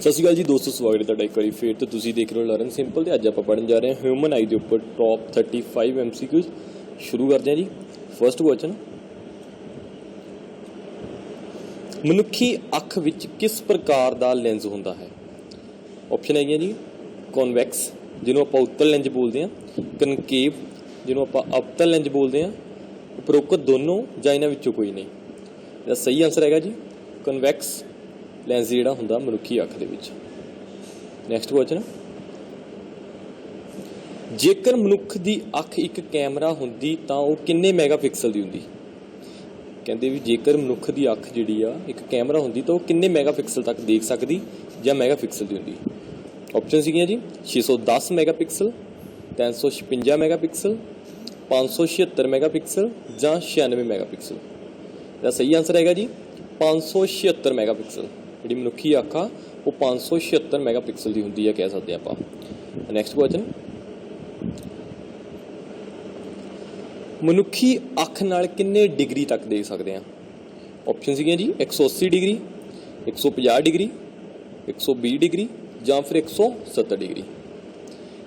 सत श्री अकाल जी दोस्तों, स्वागत है तुहाडा एक बार फिर। तो तुसीं देख रहे हो लर्न सिंपल। तो अज आप पढ़न जा रहे हैं ह्यूमन आई के उपर टॉप 35 MCQs। शुरू करते हैं जी। फर्स्ट क्वेश्चन, मनुखी अख विच किस प्रकार का लेंस होंदा है? ऑप्शन है जी कॉन्वैक्स, जिन्हों आप उत्तल लेंस बोलते हैं, कनकेव, जिन्हों आप अवतल लेंस बोलते हैं, उपरोक्त दोनों जां इन्हां विचों कोई नहीं। इसदा सही आंसर है जी कन्वैक्स लेंस जिहड़ा हुंदा मनुखी अख दे विच। नैक्सट क्वेश्चन, जेकर मनुख दी अख एक कैमरा हुंदी तां ओह किन्ने मैगापिक्सल दी हुंदी? कहंदे भी जेकर मनुख दी अख जिहड़ी आ एक कैमरा हुंदी तां ओह किन्ने मैगापिक्सल तक देख सकदी जां मैगापिक्सल दी हुंदी? ऑप्शन सीगियां जी 610 मैगापिक्सल, 356 मैगापिक्सल, 576 मैगापिक्सल जां 96 मैगापिक्सल। इसदा सही आंसर हैगा जी 576 मैगापिक्सल। जी मनुखी अख आ वो 576 मैगापिक्सल की होंगी है, कह सकते हैं आप। नैक्सट क्वेश्चन, मनुखी अख नाल किन्ने डिग्री तक देख सकते हैं? ऑप्शन सीगे जी 180 डिग्री, 150 डिग्री, 120 डिग्री जां फिर 170 डिग्री।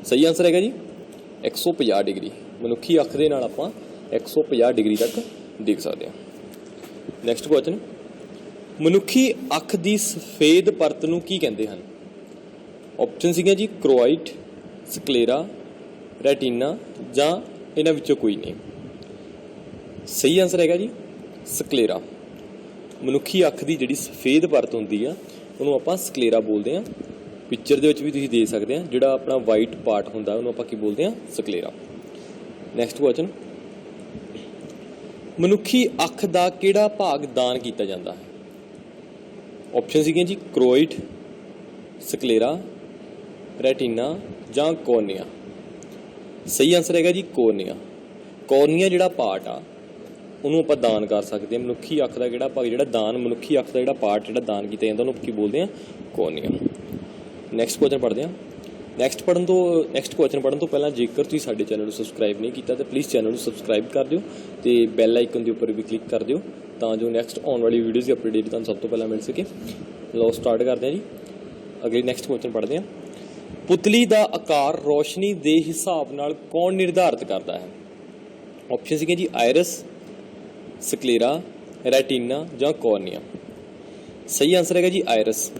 सही आंसर हैगा जी 150 डिग्री। मनुखी अख दे नाल आपां 150 डिग्री तक देख सकते हैं। नैक्सट क्वेश्चन, मनुखी अख की सफेद परत नूं की कहते हैं? ऑप्शन सीगे जी क्रोआइट, स्क्लेरा, रेटिना जां इन्हां विचों कोई नहीं। सही आंसर हैगा जी स्क्लेरा। मनुखी अख की जिहड़ी सफेद परत हुंदी आ उहनूं आपां स्क्लेरा बोलते हैं। पिक्चर दे विच भी तुसीं देख सकते हैं, जिहड़ा अपना वाइट पार्ट हुंदा उहनूं आपां की बोलते हैं? स्क्लेरा। नैक्सट क्वेश्चन, मनुखी अख का किहड़ा भाग दान किया जाता है? ऑप्शन सीगे जी क्रोइड, स्क्लेरा, रेटिना जां कॉर्निया। सही आंसर हैगा जी कॉर्निया। कॉर्निया जिहड़ा पार्ट आ उहनूं आपां दान कर सकते हैं। मनुखी अख का किहड़ा भाग जिहड़ा दान, मनुखी अख का जिहड़ा पार्ट जिहड़ा दान किया जाता उहनूं की बोलते हैं? कॉर्निया। नैक्सट क्वेश्चन पढ़ते हैं। नैक्सट क्वेश्चन पढ़न तो पहला जेकर तुसीं साडे चैनल नूं सबसक्राइब नहीं किया तो प्लीज़ चैनल नूं सबसक्राइब कर दिओ ते बैल आइकन के उपर भी क्लिक कर दिओ तां जो नैक्सट आने वाली वीडियोज़ की अपडेट तुहानूं सब तो पहला मिल सके। लो स्टार्ट करते हैं जी। अगले नैक्सट क्वेश्चन पढ़ते हैं। पुतली का आकार रोशनी के हिसाब नाल कौन निर्धारित करता है? ऑप्शन सीगे जी आयरस, स्क्लेरा, रेटिना जां कॉर्निया। सही आंसर हैगा जी आयरस।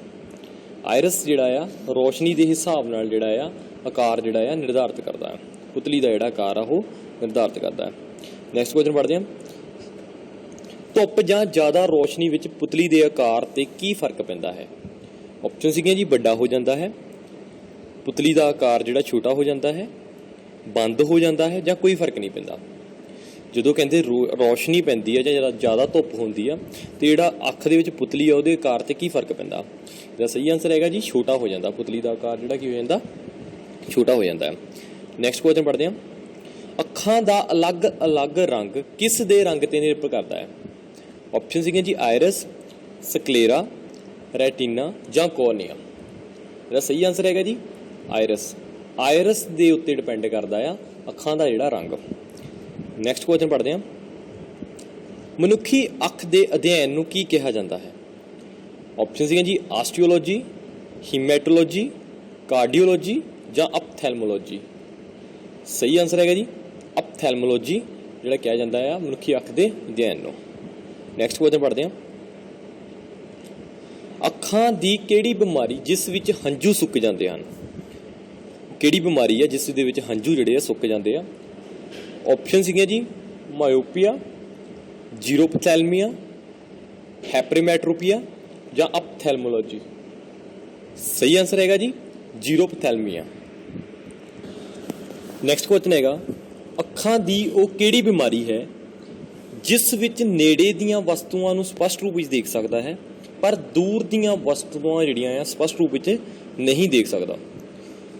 आयरस जिहड़ा आ रोशनी के हिसाब नाल जिहड़ा आ आकार जिहड़ा आ निर्धारित करता है। पुतली का जिहड़ा आकार आ वो निर्धारित करता है। नैक्सट क्वेश्चन पढ़ते हैं। धुप जां ज़्यादा रोशनी विच पुतली के आकार ते की फर्क पैंदा है? ऑप्शन सीगे जी बड़ा हो जाता है, पुतली का आकार जिहड़ा छोटा हो जाता है, बंद हो जाता है जां कोई फर्क नहीं पैंदा। जो कहते रोशनी पैंदी है जां ज़्यादा धुप होंदी है तो जिहड़ा अख दे विच पुतली है उहदे आकार ते की फर्क पैंदा? इसदा सही आंसर हैगा जी छोटा हो जाता। पुतली का आकार जिहड़ा की हो जाता छोटा हो जाता है। नैक्सट क्वेश्चन पढ़ते हैं। अखां दा अलग अलग रंग किस दे रंग ते निर्भर करता है? ऑप्शन सीगे जी आयरस, स्क्लेरा, रेटिना जां कॉर्निया। इसदा सही आंसर हैगा जी आयरस। आयरस दे उत्ते डिपेंड करता है अखां दा जिहड़ा रंग। नैक्सट क्वेश्चन पढ़ते हैं। मनुखी अख दे अध्ययन नूं की कहा जाता है? ऑप्शन सीगे जी ऑस्टियोलॉजी, हीमैटोलॉजी, कार्डियोलॉजी जां अपथैल्मोलॉजी। सही आंसर हैगा जी अपथैल्मोलॉजी जिहड़ा कहा जाता है मनुखी अख दे अध्ययन नूं। नैक्सट क्वेश्चन पढ़ते हैं। अखां दी किहड़ी बीमारी जिस विच हंझू सुक जाते हैं? किहड़ी बीमारी है जिस दे विच हंझू जिहड़े आ सुक जाते हैं? ऑप्शन सीगे जी मायोपिया, जीरोपथैल्मिया, हैप्रीमेट्रोपिया जां अपथैल्मोलॉजी। सही आंसर हैगा जी जीरोपथैल्मिया। नैक्सट क्वेश्चन हैगा अखां दी ओह किहड़ी बीमारी है जिस विच नेड़े दीआं वस्तुआं नूं स्पष्ट रूप विच देख सकदा है पर दूर दीआं वस्तुआं जिहड़ियां आ स्पष्ट रूप विच नहीं देख सकदा?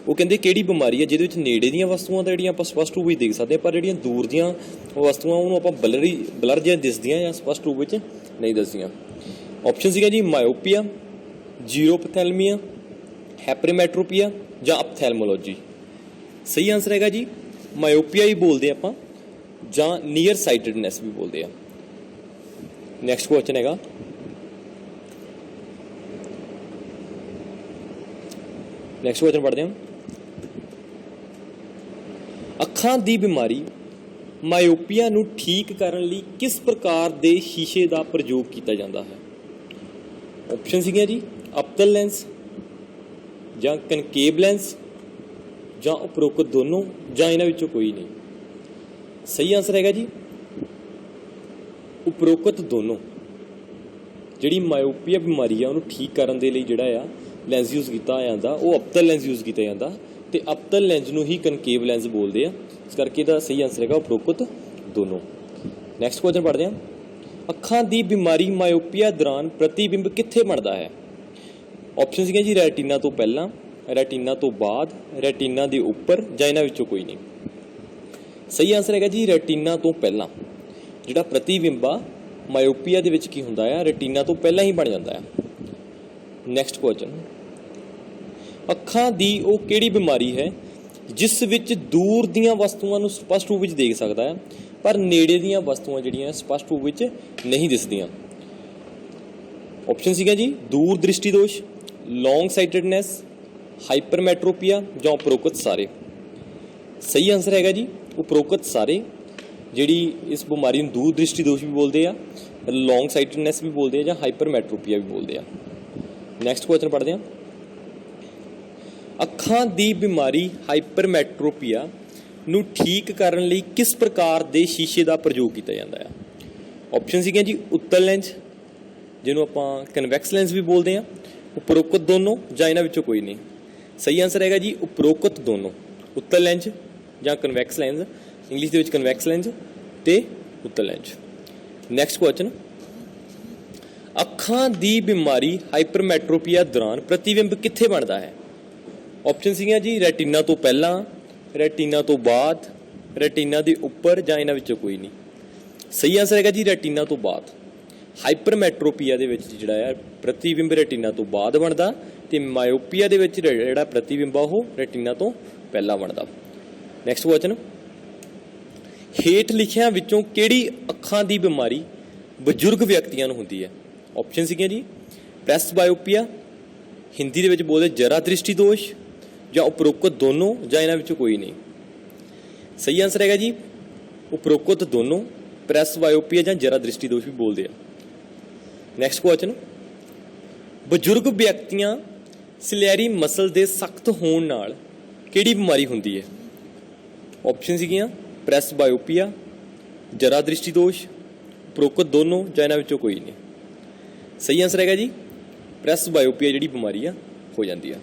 वो कहते किहड़ी बीमारी है जिहदे विच नेड़े दीआं वस्तुआं तां जिहड़ियां आपां स्पष्ट रूप विच देख सकदे पर जिहड़ियां दूर दीआं वस्तुआं उहनूं आपां ब्लर जिहा दिसदियां जां स्पष्ट रूप विच नहीं दिसदियां। ऑप्शन सीगा जी मायोपिया, जीरोपथैल्मिया, हैप्रीमेट्रोपिया जां अपथैल्मोलॉजी। सही आंसर हैगा जी मायोपिया ही बोलते आपां जां नीयर साइटेडनैस भी बोलते हैं। नैक्सट क्वेश्चन हैगा ਨੈਕਸਟ ਕੁਐਸਚਨ ਪੜ੍ਹਦੇ ਹਾਂ। ਅੱਖਾਂ ਦੀ ਬਿਮਾਰੀ ਮਾਇਓਪੀਆ ਨੂੰ ਠੀਕ ਕਰਨ ਲਈ ਕਿਸ ਪ੍ਰਕਾਰ ਦੇ ਸ਼ੀਸ਼ੇ ਦਾ ਪ੍ਰਯੋਗ ਕੀਤਾ ਜਾਂਦਾ ਹੈ? ਆਪਸ਼ਨ ਸੀਗੀਆਂ ਜੀ ਅਪਤਲ ਲੈਂਸ ਜਾਂ ਕਨਕੇਵ ਲੈਂਸ ਜਾਂ ਉਪਰੋਕਤ ਦੋਨੋਂ ਜਾਂ ਇਹਨਾਂ ਵਿੱਚੋਂ ਕੋਈ ਨਹੀਂ। ਸਹੀ ਆਨਸਰ ਹੈਗਾ ਜੀ ਉਪਰੋਕਤ ਦੋਨੋਂ। ਜਿਹੜੀ ਮਾਇਓਪੀਆ ਬਿਮਾਰੀ ਆ ਉਹਨੂੰ ਠੀਕ ਕਰਨ ਦੇ ਲਈ ਜਿਹੜਾ ਆ ਲੈਂਸ ਯੂਜ਼ ਕੀਤਾ ਜਾਂਦਾ ਉਹ ਅਪਤਲ ਲੈਂਸ ਯੂਜ਼ ਕੀਤਾ ਜਾਂਦਾ, ਅਤੇ ਅਪਤਲ ਲੈਂਸ ਨੂੰ ਹੀ ਕਨਕੇਵ ਲੈਂਸ ਬੋਲਦੇ ਆ। ਇਸ ਕਰਕੇ ਇਹਦਾ ਸਹੀ ਆਨਸਰ ਹੈਗਾ ਉਪਰੋਕਤ ਦੋਨੋਂ। ਨੈਕਸਟ ਕੁਐਸਚਨ ਪੜ੍ਹਦੇ ਹਾਂ। ਅੱਖਾਂ ਦੀ ਬਿਮਾਰੀ ਮਾਇਓਪੀਆ ਦੌਰਾਨ ਪ੍ਰਤੀਬਿੰਬ ਕਿੱਥੇ ਬਣਦਾ ਹੈ? ਆਪਸ਼ਨ ਸੀਗੀਆਂ ਜੀ ਰੈਟੀਨਾ ਤੋਂ ਪਹਿਲਾਂ, ਰੈਟੀਨਾ ਤੋਂ ਬਾਅਦ, ਰੈਟੀਨਾ ਦੇ ਉੱਪਰ ਜਾਂ ਇਹਨਾਂ ਵਿੱਚੋਂ ਕੋਈ ਨਹੀਂ। ਸਹੀ ਆਨਸਰ ਹੈਗਾ ਜੀ ਰੈਟੀਨਾ ਤੋਂ ਪਹਿਲਾਂ। ਜਿਹੜਾ ਪ੍ਰਤੀਬਿੰਬ ਆ ਮਾਇਓਪੀਆ ਦੇ ਵਿੱਚ ਕੀ ਹੁੰਦਾ ਆ, ਰੈਟੀਨਾ ਤੋਂ ਪਹਿਲਾਂ ਹੀ ਬਣ ਜਾਂਦਾ ਆ। ਨੈਕਸਟ ਕੁਐਸਚਨ, ਅੱਖਾਂ ਦੀ ਉਹ ਕਿਹੜੀ ਬਿਮਾਰੀ ਹੈ ਜਿਸ ਵਿੱਚ ਦੂਰ ਦੀਆਂ ਵਸਤੂਆਂ ਨੂੰ ਸਪਸ਼ਟ ਰੂਪ ਵਿੱਚ ਦੇਖ ਸਕਦਾ ਹੈ ਪਰ ਨੇੜੇ ਦੀਆਂ ਵਸਤੂਆਂ ਜਿਹੜੀਆਂ ਸਪਸ਼ਟ ਰੂਪ ਵਿੱਚ ਨਹੀਂ ਦਿਸਦੀਆਂ? ਆਪਸ਼ਨ ਸੀਗਾ ਜੀ ਦੂਰ ਦ੍ਰਿਸ਼ਟੀ ਦੋਸ਼, ਲੌਂਗ ਸਾਈਟਡਨੈਸ, ਹਾਈਪਰਮੈਟਰੋਪੀਆ ਜਾਂ ਉਪਰੋਕਤ ਸਾਰੇ। ਸਹੀ ਆਨਸਰ ਹੈਗਾ ਜੀ ਉਪਰੋਕਤ ਸਾਰੇ। ਜਿਹੜੀ ਇਸ ਬਿਮਾਰੀ ਨੂੰ ਦੂਰ ਦ੍ਰਿਸ਼ਟੀ ਦੋਸ਼ ਵੀ ਬੋਲਦੇ ਆ, ਲੌਂਗ ਸਾਈਟਡਨੈਸ ਵੀ ਬੋਲਦੇ ਆ ਜਾਂ ਹਾਈਪਰਮੈਟਰੋਪੀਆ ਵੀ ਬੋਲਦੇ ਆ। ਨੈਕਸਟ ਕੁਐਸਚਨ ਪੜ੍ਹਦੇ ਹਾਂ। ਅੱਖਾਂ ਦੀ ਬਿਮਾਰੀ ਹਾਈਪਰਮੈਟਰੋਪੀਆ ਨੂੰ ਠੀਕ ਕਰਨ ਲਈ ਕਿਸ ਪ੍ਰਕਾਰ ਦੇ ਸ਼ੀਸ਼ੇ ਦਾ ਪ੍ਰਯੋਗ ਕੀਤਾ ਜਾਂਦਾ ਹੈ? ਆਪਸ਼ਨ ਸੀਗੀਆਂ ਜੀ ਉੱਤਲ ਲੈਂਸ, ਜਿਹਨੂੰ ਆਪਾਂ ਕਨਵੈਕਸ ਲੈਂਸ ਵੀ ਬੋਲਦੇ ਹਾਂ, ਉਪਰੋਕਤ ਦੋਨੋਂ ਜਾਂ ਇਹਨਾਂ ਵਿੱਚੋਂ ਕੋਈ ਨਹੀਂ। ਸਹੀ ਆਨਸਰ ਹੈਗਾ ਜੀ ਉਪਰੋਕਤ ਦੋਨੋਂ। ਉੱਤਲ ਲੈਂਸ ਜਾਂ ਕਨਵੈਕਸ ਲੈਂਸ, ਇੰਗਲਿਸ਼ ਦੇ ਵਿੱਚ ਕਨਵੈਕਸ ਲੈਂਸ ਅਤੇ ਉੱਤਲ ਲੈਂਸ। ਨੈਕਸਟ ਕੁਐਸਚਨ, ਅੱਖਾਂ ਦੀ ਬਿਮਾਰੀ ਹਾਈਪਰਮੈਟਰੋਪੀਆ ਦੌਰਾਨ ਪ੍ਰਤੀਬਿੰਬ ਕਿੱਥੇ ਬਣਦਾ ਹੈ? ਆਪਸ਼ਨ ਸੀਗੀਆਂ ਜੀ ਰੈਟੀਨਾ ਤੋਂ ਪਹਿਲਾਂ, ਰੈਟੀਨਾ ਤੋਂ ਬਾਅਦ, ਰੈਟੀਨਾ ਦੇ ਉੱਪਰ ਜਾਂ ਇਹਨਾਂ ਵਿੱਚੋਂ ਕੋਈ ਨਹੀਂ। ਸਹੀ ਆਨਸਰ ਹੈਗਾ ਜੀ ਰੈਟੀਨਾ ਤੋਂ ਬਾਅਦ। ਹਾਈਪਰਮੈਟਰੋਪੀਆ ਦੇ ਵਿੱਚ ਜਿਹੜਾ ਆ ਪ੍ਰਤੀਬਿੰਬ ਰੈਟੀਨਾ ਤੋਂ ਬਾਅਦ ਬਣਦਾ ਅਤੇ ਮਾਇਓਪੀਆ ਦੇ ਵਿੱਚ ਜਿਹੜਾ ਪ੍ਰਤੀਬਿੰਬ ਆ ਉਹ ਰੈਟੀਨਾ ਤੋਂ ਪਹਿਲਾਂ ਬਣਦਾ। ਨੈਕਸਟ ਕੁਐਸਚਨ, ਹੇਠ ਲਿਖਿਆਂ ਵਿੱਚੋਂ ਕਿਹੜੀ ਅੱਖਾਂ ਦੀ ਬਿਮਾਰੀ ਬਜ਼ੁਰਗ ਵਿਅਕਤੀਆਂ ਨੂੰ ਹੁੰਦੀ ਹੈ? ਆਪਸ਼ਨ ਸੀਗੀਆਂ ਜੀ ਪ੍ਰੈਸਬਾਇਓਪੀਆ, ਹਿੰਦੀ ਦੇ ਵਿੱਚ ਬੋਲਦੇ ਜਰਾ ਦ੍ਰਿਸ਼ਟੀ ਦੋਸ਼ ਜਾਂ ਉਪਰੋਕਤ ਦੋਨੋਂ ਜਾਂ ਇਹਨਾਂ ਵਿੱਚੋਂ ਕੋਈ ਨਹੀਂ। ਸਹੀ ਆਨਸਰ ਹੈਗਾ ਜੀ ਉਪਰੋਕਤ ਦੋਨੋਂ, ਪ੍ਰੈਸਬਾਇਓਪੀਆ ਜਾਂ ਜਰਾ ਦ੍ਰਿਸ਼ਟੀ ਦੋਸ਼ ਵੀ ਬੋਲਦੇ ਆ। ਨੈਕਸਟ ਕੁਐਸਚਨ, ਬਜ਼ੁਰਗ ਵਿਅਕਤੀਆਂ ਸਲੈਰੀ ਮਸਲ ਦੇ ਸਖਤ ਹੋਣ ਨਾਲ ਕਿਹੜੀ ਬਿਮਾਰੀ ਹੁੰਦੀ ਹੈ? ਆਪਸ਼ਨ ਸੀਗੀਆਂ ਪ੍ਰੈਸਬਾਇਓਪੀਆ, ਜਰਾ ਦ੍ਰਿਸ਼ਟੀ ਦੋਸ਼, ਉਪਰੋਕਤ ਦੋਨੋਂ ਜਾਂ ਇਹਨਾਂ ਵਿੱਚੋਂ ਕੋਈ ਨਹੀਂ। ਸਹੀ ਆਨਸਰ ਹੈਗਾ ਜੀ ਪ੍ਰੈਸਬਾਇਓਪੀਆ ਜਿਹੜੀ ਬਿਮਾਰੀ ਆ ਹੋ ਜਾਂਦੀ ਆ।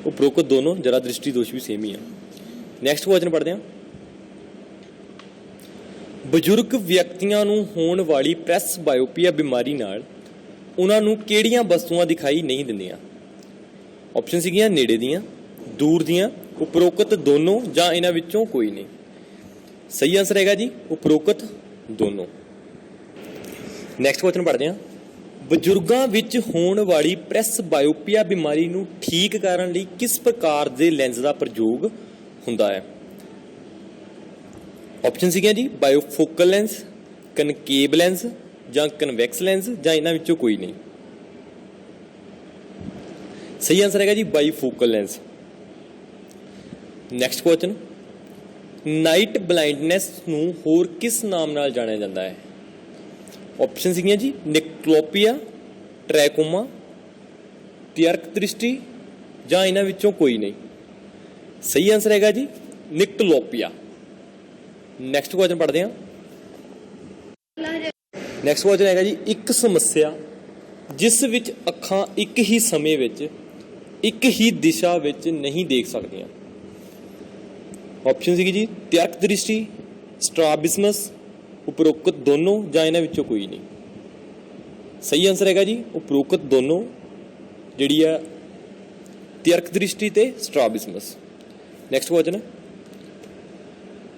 ਉਪਰੋਕਤ ਦੋਨੋਂ, ਜਰਾ ਦ੍ਰਿਸ਼ਟੀ ਦੋਸ਼ ਵੀ ਸੇਮ ਹੀ ਆ। ਨੈਕਸਟ ਕੁਐਸਚਨ ਪੜ੍ਹਦੇ ਹਾਂ। ਬਜ਼ੁਰਗ ਵਿਅਕਤੀਆਂ ਨੂੰ ਹੋਣ ਵਾਲੀ ਪ੍ਰੈਸਬਾਇਓਪੀਆ ਬਿਮਾਰੀ ਨਾਲ ਉਹਨਾਂ ਨੂੰ ਕਿਹੜੀਆਂ ਵਸਤੂਆਂ ਦਿਖਾਈ ਨਹੀਂ ਦਿੰਦੀਆਂ? ਆਪਸ਼ਨ ਸੀਗੀਆਂ ਨੇੜੇ ਦੀਆਂ, ਦੂਰ ਦੀਆਂ, ਉਪਰੋਕਤ ਦੋਨੋਂ ਜਾਂ ਇਹਨਾਂ ਵਿੱਚੋਂ ਕੋਈ ਨਹੀਂ। ਸਹੀ ਆਨਸਰ ਹੈਗਾ ਜੀ ਉਪਰੋਕਤ ਦੋਨੋਂ। ਨੈਕਸਟ ਕੁਐਸਚਨ ਪੜ੍ਹਦੇ ਹਾਂ। ਬਜ਼ੁਰਗਾਂ ਵਿੱਚ ਹੋਣ ਵਾਲੀ ਪ੍ਰੈਸਬਾਇਓਪੀਆ ਬਿਮਾਰੀ ਨੂੰ ਠੀਕ ਕਰਨ ਲਈ ਕਿਸ ਪ੍ਰਕਾਰ ਦੇ ਲੈਂਸ ਦਾ ਪ੍ਰਯੋਗ ਹੁੰਦਾ ਹੈ? ਆਪਸ਼ਨ ਸੀਗੀਆਂ ਜੀ ਬਾਇਓਫੋਕਲ ਲੈਂਸ, ਕਨਕੇਵ ਲੈਂਸ ਜਾਂ ਕਨਵੈਕਸ ਲੈਂਸ ਜਾਂ ਇਹਨਾਂ ਵਿੱਚੋਂ ਕੋਈ ਨਹੀਂ। ਸਹੀ ਆਨਸਰ ਹੈਗਾ ਜੀ bifocal lens. Next question, night blindness ਨੂੰ ਹੋਰ ਕਿਸ ਨਾਮ ਨਾਲ ਜਾਣਿਆ ਜਾਂਦਾ ਹੈ? ਆਪਸ਼ਨ ਸੀਗੀਆਂ ਜੀ ਨਿਕਲੋਪੀਆ, ਟ੍ਰੈਕੋਮਾ, ਤਿਅਰਕ ਦ੍ਰਿਸ਼ਟੀ ਜਾਂ ਇਹਨਾਂ ਵਿੱਚੋਂ ਕੋਈ ਨਹੀਂ। ਸਹੀ ਆਨਸਰ ਹੈਗਾ ਜੀ ਨਿਕਲੋਪੀਆ। ਨੈਕਸਟ ਕੁਐਸਚਨ ਪੜ੍ਹਦੇ ਹਾਂ। ਨੈਕਸਟ ਕੁਐਸਚਨ ਹੈਗਾ ਜੀ ਇੱਕ ਸਮੱਸਿਆ ਜਿਸ ਵਿੱਚ ਅੱਖਾਂ ਇੱਕ ਹੀ ਸਮੇਂ ਵਿੱਚ ਇੱਕ ਹੀ ਦਿਸ਼ਾ ਵਿੱਚ ਨਹੀਂ ਦੇਖ ਸਕਦੀਆਂ। ਆਪਸ਼ਨ ਸੀਗੀ ਜੀ ਤਿਅਰਕ ਦ੍ਰਿਸ਼ਟੀ, ਸਟ੍ਰਾਬਿਸਮਸ, ਉਪਰੋਕਤ ਦੋਨੋਂ ਜਾਂ ਇਹਨਾਂ ਵਿੱਚੋਂ ਕੋਈ ਨਹੀਂ। ਸਹੀ ਆਨਸਰ ਹੈਗਾ ਜੀ ਉਪਰੋਕਤ ਦੋਨੋਂ, ਜਿਹੜੀ ਆ ਤਿਅਰਕ ਦ੍ਰਿਸ਼ਟੀ ਤੇ ਸਟ੍ਰਾਬਿਸਮਸ। ਨੈਕਸਟ ਕੁਐਸਚਨ,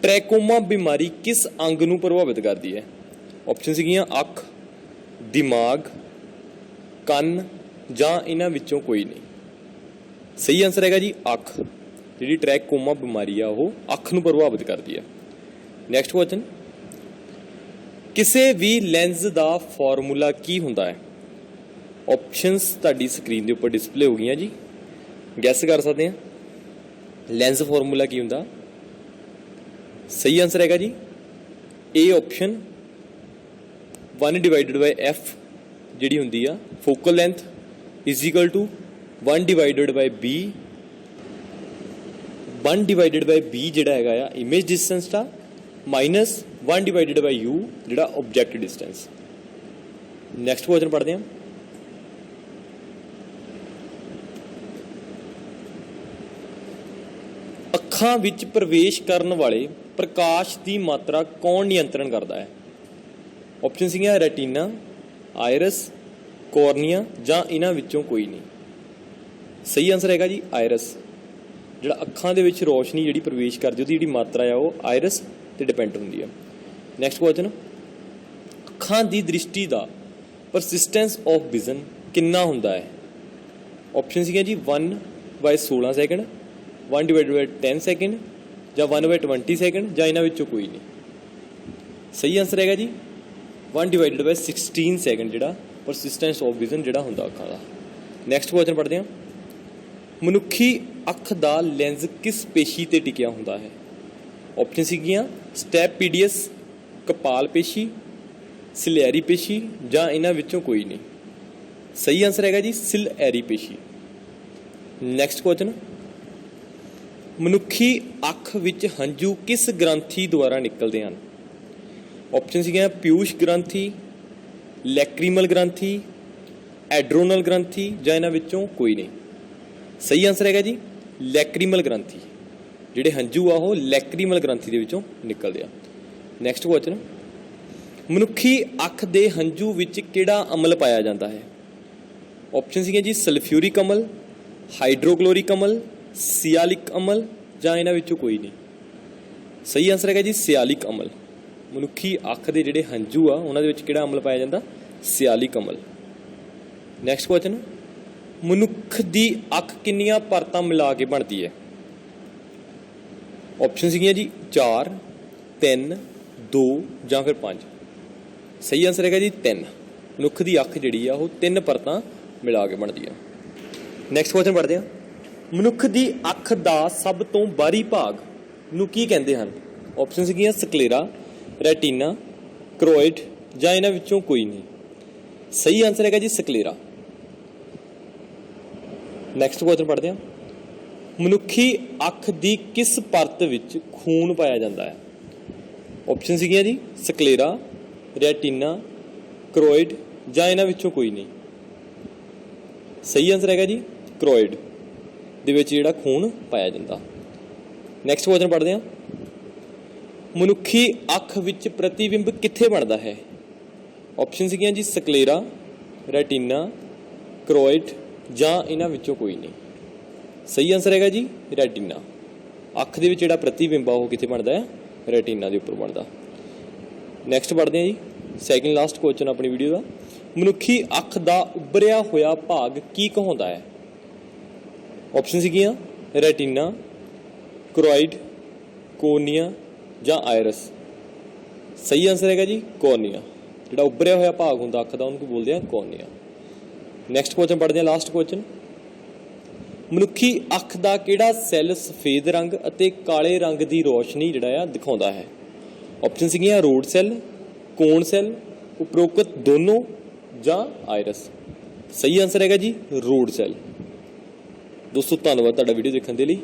ਟ੍ਰੈਕੋਮਾ ਬਿਮਾਰੀ ਕਿਸ ਅੰਗ ਨੂੰ ਪ੍ਰਭਾਵਿਤ ਕਰਦੀ ਹੈ? ਆਪਸ਼ਨ ਸੀਗੀਆਂ ਅੱਖ, ਦਿਮਾਗ, ਕੰਨ ਜਾਂ ਇਹਨਾਂ ਵਿੱਚੋਂ ਕੋਈ ਨਹੀਂ। ਸਹੀ ਆਨਸਰ ਹੈਗਾ ਜੀ ਅੱਖ। ਜਿਹੜੀ ਟ੍ਰੈਕੋਮਾ ਬਿਮਾਰੀ ਆ ਉਹ ਅੱਖ ਨੂੰ ਪ੍ਰਭਾਵਿਤ ਕਰਦੀ ਹੈ। ਨੈਕਸਟ ਕੁਐਸਚਨ, ਕਿਸੇ ਵੀ ਲੈਂਸ ਦਾ ਫਾਰਮੂਲਾ ਕੀ ਹੁੰਦਾ ਹੈ? ਆਪਸ਼ਨਸ ਤੁਹਾਡੀ ਸਕਰੀਨ ਦੇ ਉੱਪਰ ਡਿਸਪਲੇ ਹੋ ਗਈਆਂ ਜੀ। ਗੈਸ ਕਰ ਸਕਦੇ ਆ ਲੈਂਸ ਫਾਰਮੂਲਾ ਕੀ ਹੁੰਦਾ। ਸਹੀ ਆਨਸਰ ਹੈਗਾ ਜੀ ਏ ਆਪਸ਼ਨ 1/f ਜਿਹੜੀ ਹੁੰਦੀ ਆ focal length is equal to 1/b 1/b ਜਿਹੜਾ ਹੈਗਾ ਆ ਇਮੇਜ ਡਿਸਟੈਂਸ ਦਾ ਮਾਈਨਸ 1/u ਜਿਹੜਾ ਆਬਜੈਕਟ ਡਿਸਟੈਂਸ। ਨੈਕਸਟ ਕੁਐਸਚਨ ਪੜ੍ਹਦੇ ਹਾਂ। ਅੱਖਾਂ ਵਿੱਚ ਪ੍ਰਵੇਸ਼ ਕਰਨ ਵਾਲੇ ਪ੍ਰਕਾਸ਼ ਦੀ ਮਾਤਰਾ ਕੌਣ ਨਿਯੰਤਰਣ ਕਰਦਾ ਹੈ। ਆਪਸ਼ਨ ਸੀਗੀਆਂ ਰੈਟੀਨਾ, ਆਇਰਸ, ਕੋਰਨੀਆ ਜਾਂ ਇਹਨਾਂ ਵਿੱਚੋਂ ਕੋਈ ਨਹੀਂ। ਸਹੀ ਆਨਸਰ ਹੈਗਾ ਜੀ ਆਇਰਸ। ਜਿਹੜਾ ਅੱਖਾਂ ਦੇ ਵਿੱਚ ਰੋਸ਼ਨੀ ਜਿਹੜੀ ਪ੍ਰਵੇਸ਼ ਕਰਦੀ ਉਹਦੀ ਜਿਹੜੀ ਮਾਤਰਾ ਆ ਉਹ ਆਇਰਸ ਤੇ ਡਿਪੈਂਡ ਹੁੰਦੀ ਆ। ਨੈਕਸਟ ਕੁਐਸਚਨ ਅੱਖਾਂ ਦੀ ਦ੍ਰਿਸ਼ਟੀ ਦਾ ਪਰਸਿਸਟੈਂਸ ਆਫ ਵਿਜ਼ਨ ਕਿੰਨਾ ਹੁੰਦਾ ਹੈ। ਆਪਸ਼ਨ ਸੀਗੀਆਂ ਜੀ 1/16 ਸੈਕਿੰਡ, 1/10 ਸੈਕਿੰਡ ਜਾਂ 1/20 ਸੈਕਿੰਡ ਜਾਂ ਇਹਨਾਂ ਵਿੱਚੋਂ ਕੋਈ ਨਹੀਂ। ਸਹੀ ਆਨਸਰ ਹੈਗਾ ਜੀ 1/16 ਸੈਕਿੰਡ ਜਿਹੜਾ ਪਰਸਿਸਟੈਂਸ ਆਫ ਵਿਜ਼ਨ ਜਿਹੜਾ ਹੁੰਦਾ ਅੱਖਾਂ ਦਾ। ਨੈਕਸਟ ਕੁਐਸਚਨ ਪੜ੍ਹਦੇ ਹਾਂ। ਮਨੁੱਖੀ ਅੱਖ ਦਾ ਲੈਂਸ ਕਿਸ ਪੇਸ਼ੀ ਤੇ ਟਿਕਿਆ ਹੁੰਦਾ ਹੈ। ਆਪਸ਼ਨ ਸੀਗੀਆਂ ਸਟੈਪੀਡੀਅਸ, ਕਪਾਲ ਪੇਸ਼ੀ, ਸਿਲੈਰੀ ਪੇਸ਼ੀ ਜਾਂ ਇਹਨਾਂ ਵਿੱਚੋਂ ਕੋਈ ਨਹੀਂ। ਸਹੀ ਆਨਸਰ ਹੈਗਾ ਜੀ ਸਿਲਐਰੀ ਪੇਸ਼ੀ। ਨੈਕਸਟ ਕੁਐਸਚਨ ਮਨੁੱਖੀ ਅੱਖ ਵਿੱਚ ਹੰਝੂ ਕਿਸ ਗ੍ਰੰਥੀ ਦੁਆਰਾ ਨਿਕਲਦੇ ਹਨ। ਆਪਸ਼ਨ ਸੀਗੀਆਂ ਪਿਊਸ਼ ਗ੍ਰੰਥੀ, ਲੈਕਰੀਮਲ ਗ੍ਰੰਥੀ, ਐਡਰੋਨਲ ਗ੍ਰੰਥੀ ਜਾਂ ਇਹਨਾਂ ਵਿੱਚੋਂ ਕੋਈ ਨਹੀਂ। ਸਹੀ ਆਨਸਰ ਹੈਗਾ ਜੀ ਲੈਕਰੀਮਲ ਗ੍ਰੰਥੀ। ਜਿਹੜੇ ਹੰਝੂ ਆ ਉਹ ਲੈਕਰੀਮਲ ਗ੍ਰੰਥੀ ਦੇ ਵਿੱਚੋਂ ਨਿਕਲਦੇ ਆ। ਨੈਕਸਟ ਕੁਐਸਚਨ ਮਨੁੱਖੀ ਅੱਖ ਦੇ ਹੰਝੂ ਵਿੱਚ ਕਿਹੜਾ ਅਮਲ ਪਾਇਆ ਜਾਂਦਾ ਹੈ। ਆਪਸ਼ਨ ਸੀਗੀਆਂ ਜੀ ਸਲਫਿਊਰਿਕ ਅਮਲ, ਹਾਈਡਰੋਕਲੋਰਿਕ ਅਮਲ, ਸਿਆਲਿਕ ਅਮਲ ਜਾਂ ਇਹਨਾਂ ਵਿੱਚੋਂ ਕੋਈ ਨਹੀਂ। ਸਹੀ ਆਨਸਰ ਹੈਗਾ ਜੀ ਸਿਆਲਿਕ ਅਮਲ। ਮਨੁੱਖੀ ਅੱਖ ਦੇ ਜਿਹੜੇ ਹੰਝੂ ਆ ਉਹਨਾਂ ਦੇ ਵਿੱਚ ਕਿਹੜਾ ਅਮਲ ਪਾਇਆ ਜਾਂਦਾ ਸਿਆਲਿਕ ਅਮਲ। ਨੈਕਸਟ ਕੁਐਸਚਨ ਮਨੁੱਖ ਦੀ ਅੱਖ ਕਿੰਨੀਆਂ ਪਰਤਾਂ ਮਿਲਾ ਕੇ ਬਣਦੀ ਹੈ। ਆਪਸ਼ਨ ਸੀਗੀਆਂ ਜੀ 4, 3, 2 ਜਾਂ ਫਿਰ 5। ਸਹੀ ਆਨਸਰ ਹੈਗਾ ਜੀ 3। ਮਨੁੱਖ ਦੀ ਅੱਖ ਜਿਹੜੀ ਆ ਉਹ 3 ਪਰਤਾਂ ਮਿਲਾ ਕੇ ਬਣਦੀ ਆ। ਨੈਕਸਟ ਕੁਐਸਚਨ ਪੜ੍ਹਦੇ ਹਾਂ। ਮਨੁੱਖ ਦੀ ਅੱਖ ਦਾ ਸਭ ਤੋਂ ਬਾਹਰੀ ਭਾਗ ਨੂੰ ਕੀ ਕਹਿੰਦੇ ਹਨ। ਆਪਸ਼ਨ ਸੀਗੀਆਂ ਸਕਲੇਰਾ, ਰੈਟੀਨਾ, ਕਰੋਇਡ ਜਾਂ ਇਹਨਾਂ ਵਿੱਚੋਂ ਕੋਈ ਨਹੀਂ। ਸਹੀ ਆਨਸਰ ਹੈਗਾ ਜੀ ਸਕਲੇਰਾ। ਨੈਕਸਟ ਕੁਐਸਚਨ ਪੜ੍ਹਦੇ ਹਾਂ। ਮਨੁੱਖੀ ਅੱਖ ਦੀ ਕਿਸ ਪਰਤ ਵਿੱਚ ਖੂਨ ਪਾਇਆ ਜਾਂਦਾ ਹੈ। ਆਪਸ਼ਨ ਸੀਗੀਆਂ ਜੀ ਸਕਲੇਰਾ, ਰੈਟੀਨਾ, ਕਰੋਇਡ ਜਾਂ ਇਹਨਾਂ ਵਿੱਚੋਂ ਕੋਈ ਨਹੀਂ। ਸਹੀ ਆਨਸਰ ਹੈਗਾ ਜੀ ਕਰੋਇਡ ਦੇ ਵਿੱਚ ਜਿਹੜਾ ਖੂਨ ਪਾਇਆ ਜਾਂਦਾ। ਨੈਕਸਟ ਕੁਐਸਚਨ ਪੜ੍ਹਦੇ ਹਾਂ। ਮਨੁੱਖੀ ਅੱਖ ਵਿੱਚ ਪ੍ਰਤੀਬਿੰਬ ਕਿੱਥੇ ਬਣਦਾ ਹੈ। ਆਪਸ਼ਨ ਸੀਗੀਆਂ ਜੀ ਸਕਲੇਰਾ, ਰੈਟੀਨਾ, ਕਰੋਇਡ ਜਾਂ ਇਹਨਾਂ ਵਿੱਚੋਂ ਕੋਈ ਨਹੀਂ। ਸਹੀ ਆਨਸਰ ਹੈਗਾ ਜੀ ਰੈਟੀਨਾ। ਅੱਖ ਦੇ ਵਿੱਚ ਜਿਹੜਾ ਪ੍ਰਤੀਬਿੰਬ ਆ ਉਹ ਕਿੱਥੇ ਬਣਦਾ ਹੈ ਰੈਟੀਨਾ ਦੇ ਉੱਪਰ ਬਣਦਾ। ਨੈਕਸਟ ਪੜ੍ਹਦੇ ਹਾਂ ਜੀ ਸੈਕਿੰਡ ਲਾਸਟ ਕੁਐਸਚਨ ਆਪਣੀ ਵੀਡੀਓ ਦਾ। ਮਨੁੱਖੀ ਅੱਖ ਦਾ ਉੱਭਰਿਆ ਹੋਇਆ ਭਾਗ ਕੀ ਕਹਾਉਂਦਾ ਹੈ। ਆਪਸ਼ਨ ਸੀਗੀਆਂ ਰੈਟੀਨਾ, ਕਰੋਇਡ, ਕੋਰਨੀਆ ਜਾਂ ਆਇਰਸ। ਸਹੀ ਆਨਸਰ ਹੈਗਾ ਜੀ ਕੋਰਨੀਆ। ਜਿਹੜਾ ਉੱਭਰਿਆ ਹੋਇਆ ਭਾਗ ਹੁੰਦਾ ਅੱਖ ਦਾ ਉਹਨੂੰ ਬੋਲਦੇ ਆ ਕੋਰਨੀਆ। ਨੈਕਸਟ ਕੁਐਸਚਨ ਪੜ੍ਹਦੇ ਹਾਂ ਲਾਸਟ ਕੁਐਸਚਨ। ਮਨੁੱਖੀ ਅੱਖ ਦਾ ਕਿਹੜਾ ਸੈੱਲ ਸਫੇਦ ਰੰਗ ਅਤੇ ਕਾਲੇ ਰੰਗ ਦੀ ਰੋਸ਼ਨੀ ਜਿਹੜਾ ਆ ਦਿਖਾਉਂਦਾ ਹੈ। ਆਪਸ਼ਨ ਸੀਗੀਆਂ ਰੋਡ ਸੈੱਲ, ਕੋਨ ਸੈੱਲ, ਉਪਰੋਕਤ ਦੋਨੋਂ ਜਾਂ ਆਇਰਸ। ਸਹੀ ਆਨਸਰ ਹੈਗਾ ਜੀ ਰੋਡ ਸੈੱਲ। ਦੋਸਤੋ ਧੰਨਵਾਦ ਤੁਹਾਡਾ ਵੀਡੀਓ ਦੇਖਣ ਦੇ ਲਈ।